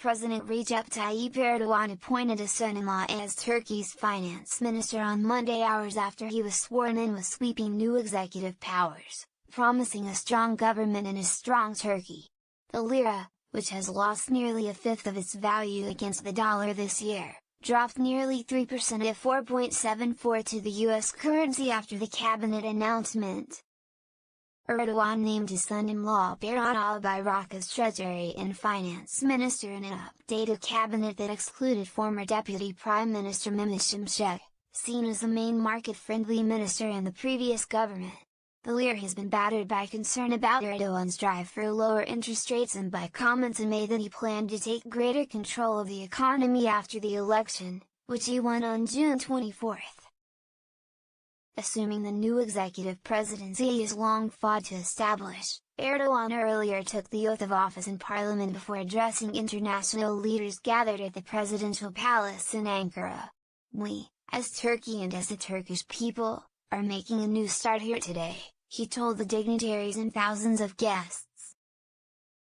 President Recep Tayyip Erdogan appointed his son-in-law as Turkey's finance minister on Monday, hours after he was sworn in with sweeping new executive powers, promising a strong government and a strong Turkey. The lira, which has lost nearly a fifth of its value against the dollar this year, dropped nearly 3% at 4.74 to the US currency after the cabinet announcement. Erdogan named his son-in-law Berat Albayrak as Treasury and Finance Minister in an updated cabinet that excluded former Deputy Prime Minister Mehmet Şimşek, seen as the main market-friendly minister in the previous government. The lira has been battered by concern about Erdogan's drive for lower interest rates and by comments in May that he planned to take greater control of the economy after the election, which he won on June 24. Assuming the new executive presidency he has long fought to establish, Erdogan earlier took the oath of office in parliament before addressing international leaders gathered at the presidential palace in Ankara. "We, as Turkey and as the Turkish people, are making a new start here today," he told the dignitaries and thousands of guests.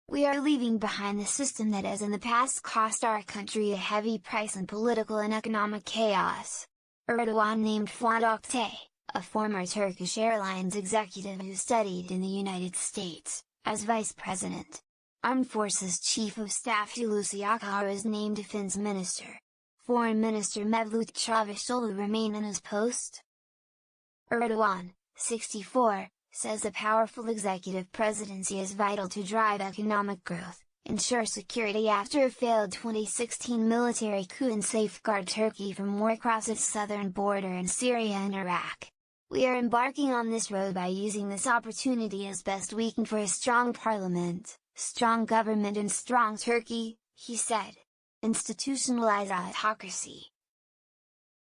"We are leaving behind the system that has in the past cost our country a heavy price in political and economic chaos." Erdogan named Fuat Oktay, a former Turkish Airlines executive who studied in the United States, as vice president. Armed Forces Chief of Staff Hulusi Akar is named defense minister. Foreign Minister Mevlut Çavuşoğlu remain in his post. Erdogan, 64, says a powerful executive presidency is vital to drive economic growth, ensure security after a failed 2016 military coup and safeguard Turkey from war across its southern border in Syria and Iraq. "We are embarking on this road by using this opportunity as best we can for a strong parliament, strong government and strong Turkey," he said. Institutionalized autocracy.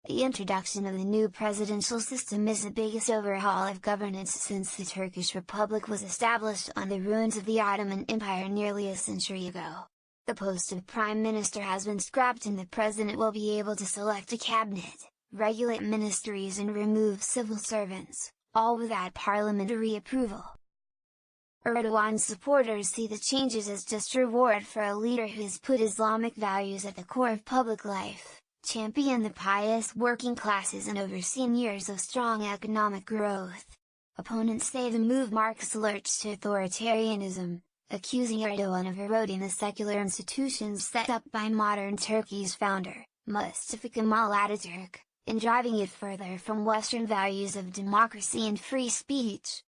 The introduction of the new presidential system is the biggest overhaul of governance since the Turkish Republic was established on the ruins of the Ottoman Empire nearly a century ago. The post of prime minister has been scrapped and the president will be able to select a cabinet, regulate ministries and remove civil servants, all without parliamentary approval. Erdogan's supporters see the changes as just reward for a leader who has put Islamic values at the core of public life, championed the pious working classes and overseen years of strong economic growth. Opponents say the move marks a lurch to authoritarianism, accusing Erdogan of eroding the secular institutions set up by modern Turkey's founder, Mustafa Kemal Ataturk, and driving it further from Western values of democracy and free speech.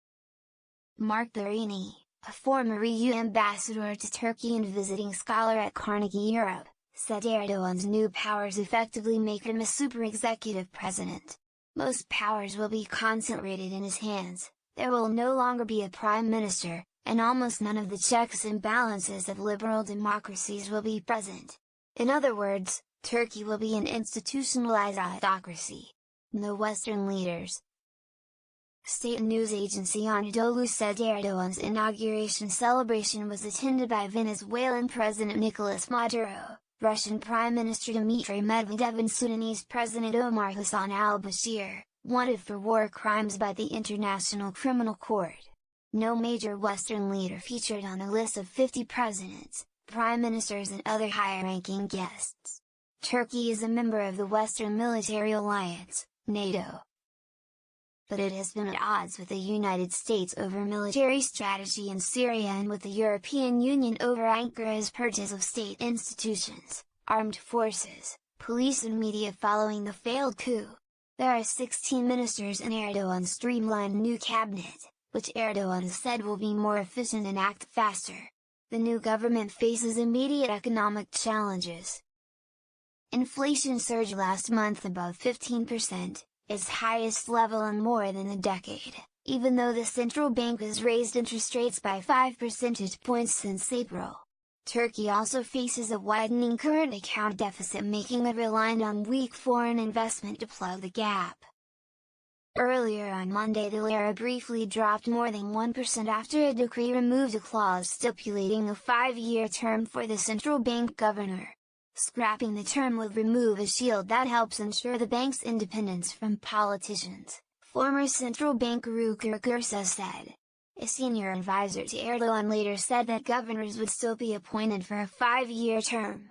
Mark Barini, a former EU ambassador to Turkey and visiting scholar at Carnegie Europe, said Erdogan's new powers effectively make him a super executive president. Most powers will be concentrated in his hands, there will no longer be a prime minister, and almost none of the checks and balances of liberal democracies will be present. In other words, Turkey will be an institutionalized autocracy. The Western leaders. State news agency Anadolu said Erdogan's inauguration celebration was attended by Venezuelan President Nicolas Maduro, Russian Prime Minister Dmitry Medvedev and Sudanese President Omar Hassan al-Bashir, wanted for war crimes by the International Criminal Court. No major Western leader featured on a list of 50 presidents, prime ministers and other high-ranking guests. Turkey is a member of the Western Military Alliance, NATO. But it has been at odds with the United States over military strategy in Syria and with the European Union over Ankara's purchase of state institutions, armed forces, police and media following the failed coup. There are 16 ministers in Erdogan's streamlined new cabinet, which Erdogan has said will be more efficient and act faster. The new government faces immediate economic challenges. Inflation surged last month above 15%, its highest level in more than a decade, even though the central bank has raised interest rates by 5 percentage points since April. Turkey also faces a widening current account deficit, making it reliant on weak foreign investment to plug the gap. Earlier on Monday the lira briefly dropped more than 1% after a decree removed a clause stipulating a 5-year term for the central bank governor. Scrapping the term would remove a shield that helps ensure the bank's independence from politicians, former central banker Ruker Gürses said. A senior advisor to Erdogan later said that governors would still be appointed for a 5-year term.